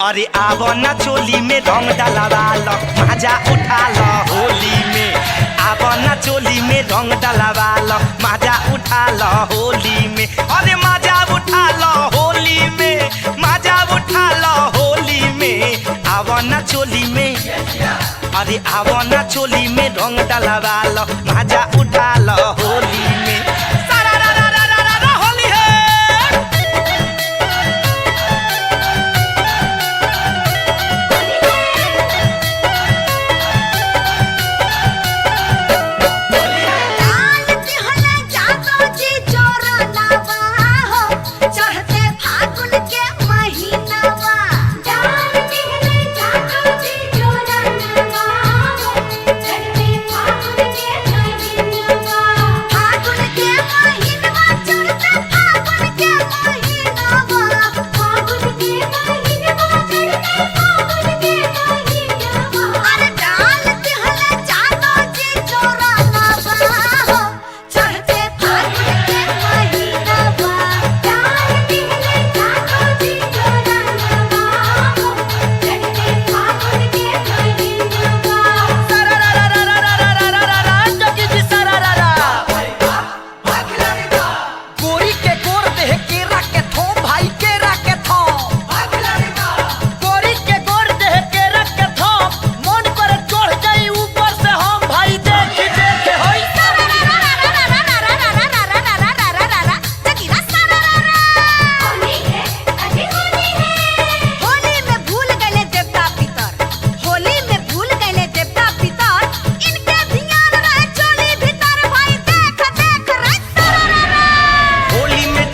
अरे आवो ना चोली में रंग डलवा लो, मजा उठा लो होली में। आवो ना चोली में रंग डलवा लो, मजा उठा लो होली में। अरे मजा उठा लो होली में, मजा उठा लो होली में। आवो ना चोली में, अरे आवो ना चोली में रंग डलवा लो, मजा उठा लो होली में।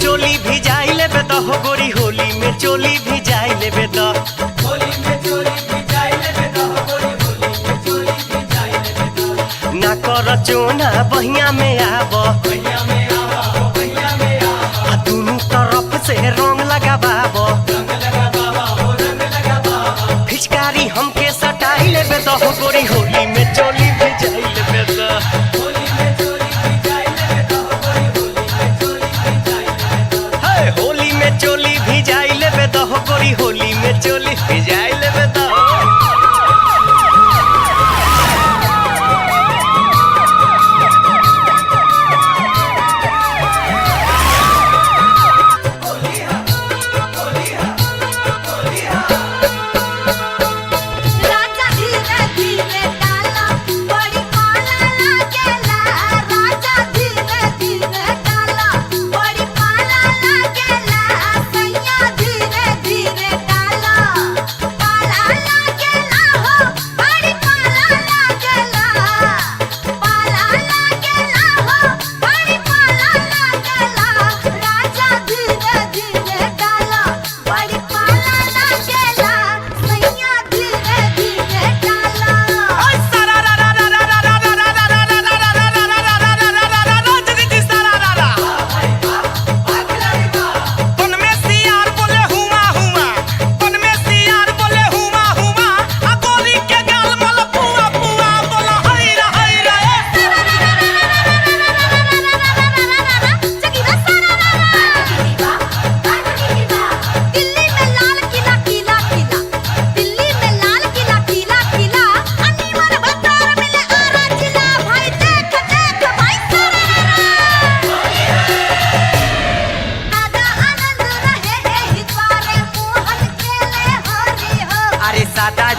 चोली भी जाई लेबे तो होली में चोली भी जाई लेबे तो होली में चोली भी जाई लेबे तो ना कर चोना बहिया में आबो, बहिया में आबो, बहिया में आबो। आ दोनों तरफ से रंग लगाबाबो, रंग लगाबाबो, रंग लगाबाबो। फिचकारी हमके सटाई लेबे तो गोरी होली में चोली भी जाई लेबे तो होली में चोली भी जाई लेबे तो गोरी होली में चोली भी जाई लेबे तो हे होली में चोली भी जाई गोरी होली में चोली भिजाई लेबे तो।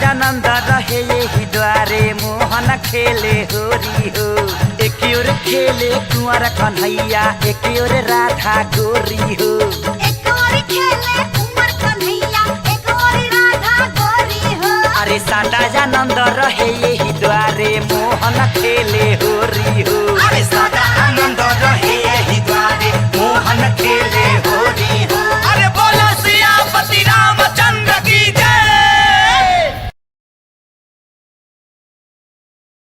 आनंद रहे यही द्वारे मोहन खेले होरी हो। एक ओर खेले कुंवर कन्हैया, एक ओर राधा गोरी हो। एक ओर खेले कुंवर कन्हैया, एक ओर राधा गोरी हो। अरे सादा आनंद रहे यही द्वारे मोहन खेले होरी हो।